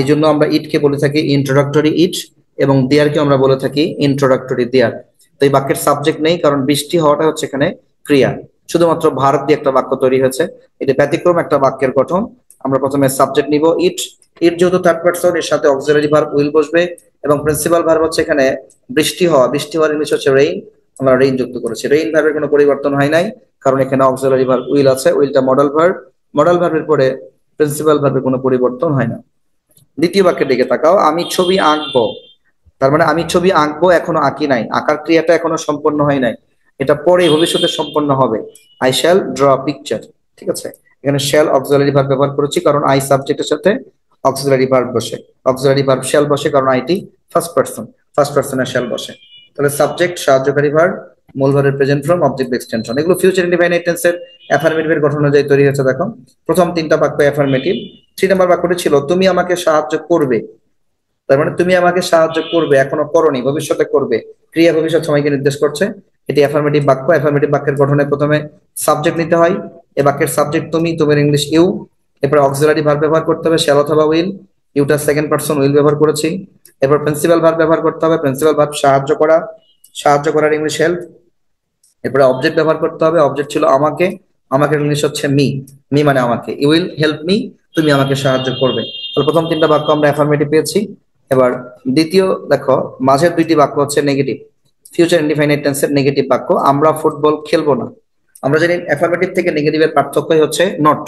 এই জন্য আমরা ইটকে বলে থাকি ইন্ট্রোডাক্টরি ইট এবং দেয়ারকে আমরা বলে থাকি ইন্ট্রোডাক্টরি দেয়ার। তো এই বাক্যের সাবজেক্ট নেই, কারণ বৃষ্টি হওয়াটা হচ্ছে এখানে ক্রিয়া, শুধুমাত্র ভার্ব দিয়ে একটা বাক্য তৈরি হয়েছে। এটা ব্যতিক্রম একটা বাক্যের গঠন। আমরা প্রথমে সাবজেক্ট নিব ইট, ইট যেহেতু থার্ড পারসন এর সাথে অক্সিলারি ভার্ব উইল বসবে এবং প্রিন্সিপাল ভার্ব হচ্ছে এখানে বৃষ্টি হওয়া, বৃষ্টি হওয়ার ইংলিশ হচ্ছে রেইন, আমরা রেইন যুক্ত করেছি। রেইন ভার্বের কোনো পরিবর্তন হয় নাই, কারণ এখানে অক্সিলারি ভার্ব উইল আছে, উইলটা মডেল ভার্ব, মডেল ভার্বের পরে প্রিন্সিপাল ভার্বের কোনো পরিবর্তন হয় না। দ্বিতীয় বাক্যের দিকে তাকাও, আমি ছবি আঁকবো। তার মানে আমি ছবি আঁকবো, এখনো আঁকি নাই, আঁকার ক্রিয়াটা এখনো সম্পন্ন হয় নাই, এটা পরে ভবিষ্যতে সম্পন্ন হবে। আই শ্যাল ড্র পিকচার, ঠিক আছে। এখানে শ্যাল অক্সিলারি ভার্ব ব্যবহার করেছি কারণ আই সাবজেক্টের সাথে অক্সিলারি ভার্ব বসে, অক্সিলারি ভার্ব শ্যাল বসে কারণ আইটি ফার্স্ট পারসন, ফার্স্ট পারসনে শ্যাল বসে। তাহলে সাবজেক্ট, সাহায্যকারী ভার্ব, মূল ভার্বের প্রেজেন্ট ফর্ম, অবজেক্ট এক্সটেনশন, এগুলো ফিউচার ইনডিফাইনাইট টেন্সের অ্যাফার্মেটিভের গঠন অনুযায়ী তৈরি হয়েছে। দেখো প্রথম তিনটা বাক্য অ্যাফার্মেটিভ। 3 নম্বর বাক্যটি ছিল তুমি আমাকে সাহায্য করবে। তার মানে তুমি আমাকে সাহায্য করবে, এখনো করনি, ভবিষ্যতে করবে, ক্রিয়া ভবিষ্যৎ সময়কে নির্দেশ করছে। এটি অ্যাফার্মেটিভ বাক্য। অ্যাফার্মেটিভ বাক্যের গঠনে প্রথমে সাবজেক্ট নিতে হয়, এ বাক্যের সাবজেক্ট তুমি, তোমার ইংলিশ ইউ, এরপর অক্সিলারি ভার্ব ব্যবহার করতে হবে শ্যাল অথবা উইল, ইউটা সেকেন্ড পারসন উইল ব্যবহার করেছি। এরপর প্রিন্সিপাল ভার্ব ব্যবহার করতে হবে, প্রিন্সিপাল ভার্ব সাহায্য করা, সাহায্য করার ইংলিশ হেল্প। এরপরে অবজেক্ট ব্যবহার করতে হবে, অবজেক্ট ছিল আমাকে, আমাকে ইংলিশ হচ্ছে মি, মি মানে আমাকে, ইউ উইল হেল্প মি, তুমি আমাকে সাহায্য করবে। তাহলে প্রথম তিনটা বাক্য আমরা অ্যাফার্মেটিভ পেয়েছি। এবার দ্বিতীয় দেখো, মাঝের দুইটি বাক্য হচ্ছে নেগেটিভ, ফিউচার ইনডিফাইনাইট টেন্সের নেগেটিভ বাক্য। আমরা ফুটবল খেলবো না। আমরা জানি অ্যাফার্মেটিভ থেকে নেগেটিভের পার্থক্যই হচ্ছে নট,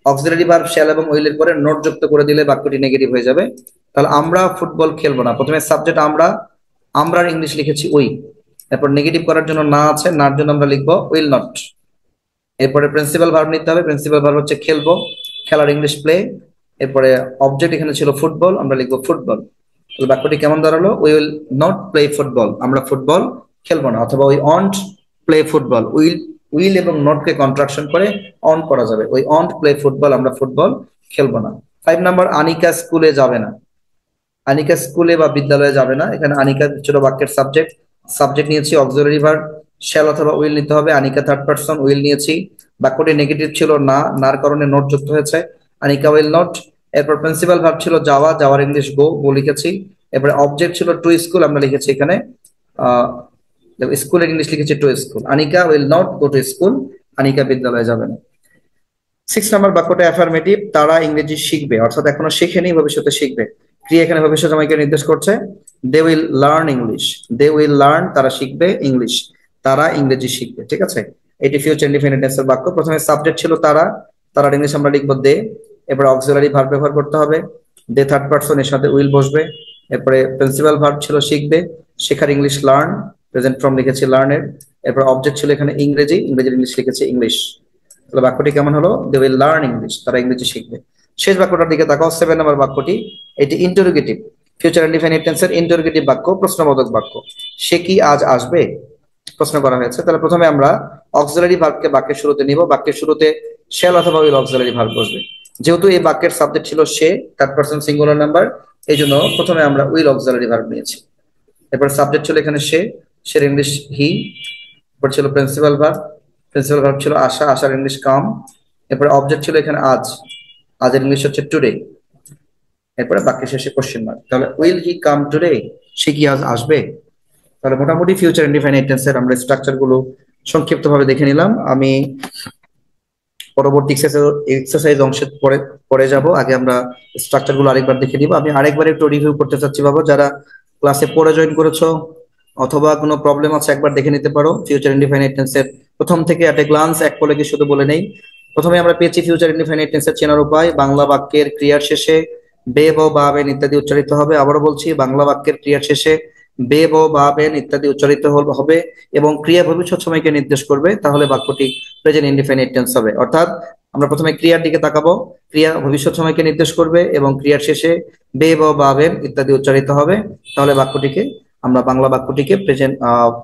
অক্সিলারি ভার্ব শ্যাল এবং উইলের পরে নট যুক্ত করে দিলে বাক্যটি নেগেটিভ হয়ে যাবে। তাহলে আমরা ফুটবল খেলবো না, প্রথমে সাবজেক্ট আমরা, আমরার ইংলিশ লিখেছি উই, এরপর নেগেটিভ করার জন্য না আছে, নার জন্য আমরা লিখবো উইল নট। এরপরে প্রিন্সিপাল ভার্ব নিতে হবে, প্রিন্সিপাল ভার্ব হচ্ছে খেলবো, খেলার ইংলিশ প্লে। এরপরে অবজেক্ট এখানে ছিল ফুটবল, আমরা লিখবো ফুটবল। তাহলে বাক্যটি কেমন দাঁড়ালো, we will not play football, আমরা ফুটবল খেলবো না, অথবা we won't play football, will, will এবং নটকে কন্ট্রাকশন করে অন করা যাবে, উই অন্ট প্লে ফুটবল, আমরা ফুটবল খেলবো না। 5 নাম্বার, আনিকা স্কুলে যাবে না। আনিকা স্কুলে বা বিদ্যালয়ে যাবে না, এখানে আনিকা ছিল বাক্যের সাবজেক্ট, সাবজেক্ট নিয়েছি অক্সিলারি ভার্ব শ্যাল অথবা উইল নিতে হবে, আনিকা থার্ড পারসন উইল নিয়েছি। বাক্যটি নেগেটিভ ছিল না, নার কারণে নট যুক্ত হয়েছে, আনিকা উইল নট। এরপর প্রিন্সিপাল ভার্ব ছিল যাওয়া, যাওয়ার ইংলিশ গো, গো লিখেছি। এরপরে অবজেক্ট ছিল টু স্কুল, আমরা লিখেছি এখানে স্কুলের ইংলিশ লিখেছি to school, Anika will not go to school, Anika বিদ্যালয়ে যাবে না। 6 নাম্বার বাক্যটা অ্যাফার্মেটিভ, তারা ইংরেজি শিখবে, অর্থাৎ এখনো শেখেনি, ভবিষ্যতে শিখবে। ক্রিয়া এখানে ভবিষ্যৎ সময়কে নির্দেশ করছে, they will learn English, they will learn, তারা শিখবে ইংলিশ, তারা ইংরেজি শিখবে, ঠিক আছে। এটি ফিউচার ইনডিফিনিট টেন্সের বাক্য। প্রথমে সাবজেক্ট ছিল তারা, তারার ইংলিশ আমরা লিখবো দে, এরপর অক্সিলারি ভার্ব ব্যবহার করতে হবে, দে থার্ড পারসন এর সাথে উইল বসবে। এরপরে প্রিন্সিপাল ভার্ব ছিল শিখবে, শেখার ইংলিশ লার্ন, প্রেজেন্ট ফর্ম লিখেছি লার্নের। এরপর অবজেক্ট ছিল এখানে ইংরেজি, ইংরেজির ইংলিশ লিখেছি ইংলিশ। তাহলে বাক্যটি কেমন হলো, দে উইল লার্ন ইংলিশ, তারা ইংরেজি শিখবে। শেষ বাক্যটার দিকে তাকাও, 7 নম্বর বাক্যটি, এটি ইন্টারোগেটিভ, ফিউচার ইনডিফিনিট টেন্সের ইন্টারোগেটিভ বাক্য, প্রশ্নবোধক বাক্য। সে কি আজ আসবে, প্রশ্ন করা হয়েছে। তাহলে প্রথমে আমরা অক্সিলারি ভার্বকে বাক্যের শুরুতে নিব, বাক্যের শুরুতে শ্যাল অথবা উইল অক্সিলারি ভার্ব বসবে। যেহেতু এই বাক্যের সাবজেক্ট ছিল সে, থার্ড পারসন সিঙ্গুলার নাম্বার, এই জন্য প্রথমে আমরা উইল অক্সিলারি ভার্ব নিয়েছি। এরপর সাবজেক্ট ছিল এখানে সে, সের ইংলিশ হি। এরপর ছিল প্রিন্সিপাল ভার্ব, প্রিন্সিপাল ভার্ব ছিল আশা, আশার ইংলিশ কাম। এরপরে অবজেক্ট ছিল এখানে আজ, আজের ইংলিশ হচ্ছে টুডে। এরপরে বাক্যের শেষে কোশ্চেন মার্ক। তাহলে উইল হি কাম টুডে, সে কি আজ আসবে। তাহলে মোটামুটি ফিউচার ইনডিফাইনাইট টেন্সের আমরা স্ট্রাকচার গুলো সংক্ষিপ্ত ভাবে দেখে নিলাম। আমি পরবর্তী এক্সারসাইজ অংশে পরে পরে যাব, আগে আমরা স্ট্রাকচার গুলো আরেকবার দেখে নিব। আমি আরেকবার একটু রিভিউ করতে চাচ্ছি বাবা, যারা ক্লাসে পরে জয়েন করেছো অথবা কোনো প্রবলেম আছে একবার দেখে নিতে পারো। ফিউচার ইনডিফাইনাইট টেন্সের প্রথম থেকে এট এ গ্লান্স এক পলকে শুধু বলে নেই। প্রথমে আমরা পেয়েছি ফিউচার ইনডিফাইনাইট টেন্সের চেনার উপায়, বাংলা বাক্যের ক্রিয়ার শেষে বে ব বা বেন ইত্যাদি উচ্চারিত হবে। আবারও বলছি, বাংলা বাক্যের ক্রিয়ার শেষে বে ব বা বেন ইত্যাদি উচ্চারিত হবে এবং ক্রিয়া ভবিষ্যৎ সময়কে নির্দেশ করবে, তাহলে বাক্যটি প্রেজেন্ট ইনডিফিনিট টেন্স হবে। অর্থাৎ আমরা প্রথমে ক্রিয়ার দিকে তাকাবো, ক্রিয়া ভবিষ্যৎ সময়কে নির্দেশ করবে এবং ক্রিয়ার শেষে বে ব বা বেন ইত্যাদি উচ্চারিত হবে, তাহলে বাক্যটিকে আমরা বাংলা বাক্যটিকে প্রেজেন্ট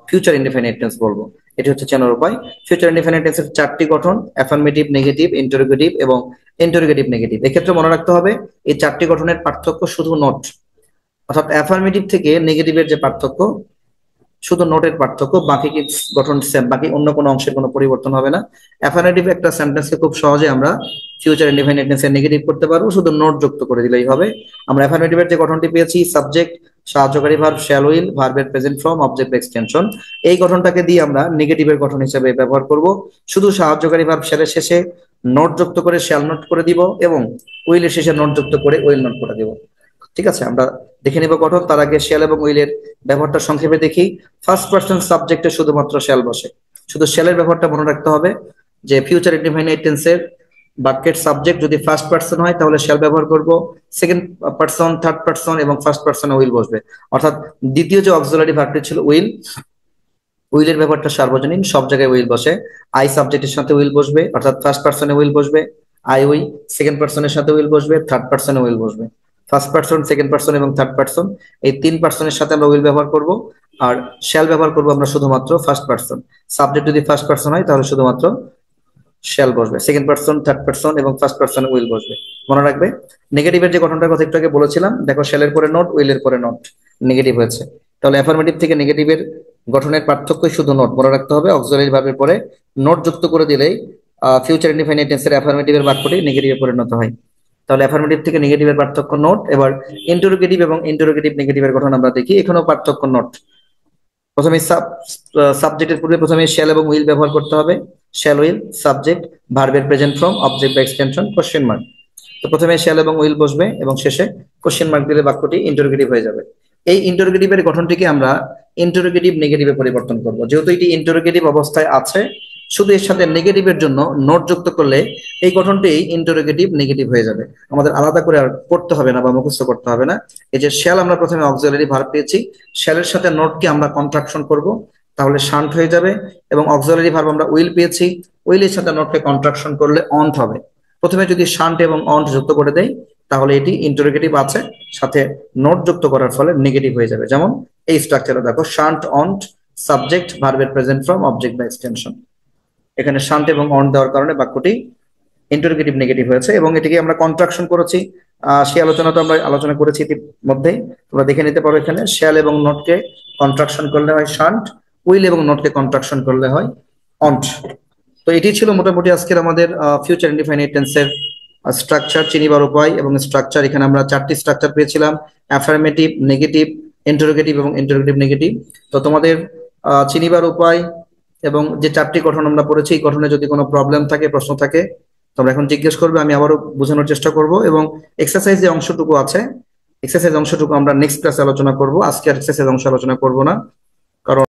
ফিউচার ইনডিফিনিট টেন্স বলবো। এটি হচ্ছে চেনার উপায়। ফিউচার ইনডিফিনিট টেন্সের 4টি গঠন, অ্যাফার্মেটিভ, নেগেটিভ, ইন্টারোগেটিভ এবং ইন্টারোগেটিভ নেগেটিভ। এক্ষেত্রে মনে রাখতে হবে এই 4টি গঠনের পার্থক্য শুধু নোট, অর্থাৎ অ্যাফার্মেটিভ থেকে নেগেটিভের যে পার্থক্য শুধু নোটের পার্থক্য, বাকি কি গঠন সেম, বাকি অন্য কোনো অংশের কোনো পরিবর্তন হবে না। অ্যাফার্মেটিভ একটা সেন্টেন্সকে খুব সহজে আমরা ফিউচার ইনডিফাইনাইট টেন্সে নেগেটিভ করতে পারবো, শুধু নোট যুক্ত করে দিলেই হবে। আমরা অ্যাফার্মেটিভের যে গঠনটি পেয়েছি, সাবজেক্ট, সাহায্যকারী ভার্ব, শ্যাল উইল, ভার্বের প্রেজেন্ট ফর্ম, অবজেক্ট এক্সটেনশন, এই গঠনটাকে দিয়ে আমরা নেগেটিভের গঠন হিসেবে ব্যবহার করব। শুধু সাহায্যকারী ভার্ব শ্যালের শেষে নোট যুক্ত করে শ্যাল নোট করে দিব এবং উইলের শেষে নোট যুক্ত করে উইল নোট করে দিব। ঠিক আছে, আমরা দেখে নিব গঠন। তার আগে শ্যাল এবং উইলের ব্যবহারটা সংক্ষেপে দেখি। ফার্স্ট পার্সন সাবজেক্টে শুধুমাত্র শ্যাল বসে, শুধু শ্যালের ব্যবহারটা মনে রাখতে হবে যে ফিউচার ইনডিফাইনাইট টেন্সের বাক্যের সাবজেক্ট যদি ফার্স্ট পার্সন হয় তাহলে শ্যাল ব্যবহার করব, সেকেন্ড পার্সন, থার্ড পার্সন এবং ফার্স্ট পার্সনে উইল বসবে। অর্থাৎ দ্বিতীয় যে অক্সিলারি ভার্বটি ছিল উইল, উইলের ব্যাপারটা সার্বজনীন, সব জায়গায় উইল বসে। আই সাবজেক্টের সাথে উইল বসবে, অর্থাৎ ফার্স্ট পার্সনে উইল বসবে, আই উই। সেকেন্ড পার্সনের সাথে উইল বসবে, থার্ড পার্সনে উইল বসবে। ফার্স্ট পার্সন, সেকেন্ড পার্সন এবং থার্ড পার্সন, এই তিন পার্সনের সাথে আমরা উইল ব্যবহার করব। আর শ্যাল ব্যবহার করব আমরা শুধুমাত্র ফার্স্ট পার্সন। সাবজেক্ট যদি ফার্স্ট পার্সন হয় তাহলে শুধুমাত্র শ্যাল বসবে, সেকেন্ড পার্সন, থার্ড পার্সন এবং ফার্স্ট পার্সনে উইল বসবে। মনে রাখবে। নেগেটিভের যে গঠনটার কথা একটু আগে বলেছিলাম, দেখো শ্যালের পরে নোট, উইলের পরে নোট, নেগেটিভ হয়েছে। তাহলে অ্যাফার্মেটিভ থেকে নেগেটিভের গঠনের পার্থক্যই শুধু নোট, মনে রাখতে হবে। অক্সিলারি ভার্বের পরে নোট যুক্ত করে দিলেই ফিউচার ইনডিফাইনাইট টেন্সের অ্যাফার্মেটিভের বাক্যটি নেগেটিভে পরিণত হয়। তাহলে অ্যাফার্মেটিভ থেকে নেগেটিভের পার্থক্য নোট। এবার ইন্টারোগেটিভ এবং ইন্টারোগেটিভ নেগেটিভের গঠন আমরা দেখি, এখানেও পার্থক্য নোট। প্রথমে সাবজেক্টের পূর্বে প্রথমে শ্যাল এবং উইল ব্যবহার করতে হবে। শ্যাল উইল, সাবজেক্ট, ভার্বের প্রেজেন্ট ফর্ম, অবজেক্ট বা এক্সটেনশন, কোশ্চেন মার্ক। তো প্রথমে শ্যাল এবং উইল বসবে এবং শেষে কোশ্চেন মার্ক দিলে বাক্যটি ইন্টারোগেটিভ হয়ে যাবে। এই ইন্টারোগেটিভের গঠনটিকে আমরা ইন্টারোগেটিভ নেগেটিভে পরিবর্তন করব। যেহেতু এটি ইন্টারোগেটিভ অবস্থায় আছে, শুধু এর সাথে নেগেটিভের জন্য নোট যুক্ত করলে এই গঠনটি ইন্টারোগেটিভ নেগেটিভ হয়ে যাবে। আমাদের আলাদা করে আর পড়তে হবে না বা মুখস্থ করতে হবে না। এই যে শ্যাল, আমরা প্রথমে অক্সিলারি ভার্ব পেয়েছি, শ্যালের সাথে নোটকে আমরা কন্ট্রাকশন করব, তাহলে শান্ট হয়ে যাবে। এবং অক্সিলারি ভার্ব আমরা উইল পেয়েছি, উইলের সাথে নোটকে কন্ট্রাকশন করলে অন্ট হবে। প্রথমে যদি শান্ট এবং অন্ট যুক্ত করে দেই তাহলে এটি ইন্টারোগেটিভ আছে, সাথে নোট যুক্ত করার ফলে নেগেটিভ হয়ে যাবে। যেমন এই স্ট্রাকচারে দেখো, শান্ট, অন্ট, সাবজেক্ট, ভার্বের প্রেজেন্ট ফর্ম, অবজেক্ট বা এক্সটেনশন। এখানে শান্ট এবং অন্ট দেওয়ার কারণে বাক্যটি ইন্টারোগেটিভ নেগেটিভ হয়েছে এবং এটিকে আমরা কন্ট্রাকশন করেছি। সেই আলোচনাটা আমরা আলোচনা করেছি ইতিমধ্যেই, তোমরা দেখে নিতে পারো। এখানে শ্যাল এবং নোটকে কন্ট্রাকশন করলে হয় শান্ট, উইল এবং নোটকে কন্ট্রাকশন করলে হয় অন্ট। তো এটি ছিল মোটামুটি আজকের আমাদের ফিউচার ইনডিফাইনাইট টেন্সের স্ট্রাকচার, চিনিবার উপায় এবং স্ট্রাকচার। এখানে আমরা চারটি স্ট্রাকচার পেয়েছিলাম, অ্যাফার্মেটিভ, নেগেটিভ, ইন্টারোগেটিভ এবং ইন্টারোগেটিভ নেগেটিভ। তো তোমাদের চিনিবার উপায় এবং যে চারটি গঠন আমরা পড়েছি, এই গঠনে যদি কোনো প্রবলেম থাকে, প্রশ্ন থাকে, তোমরা এখন জিজ্ঞেস করবে, আমি আবারও বোঝানোর চেষ্টা করব। এবং এক্সারসাইজ যে অংশটুকু আছে, এক্সারসাইজ অংশটুকু আমরা নেক্সট ক্লাসে আলোচনা করব, আজকে আর এক্সারসাইজ অংশ আলোচনা করব না।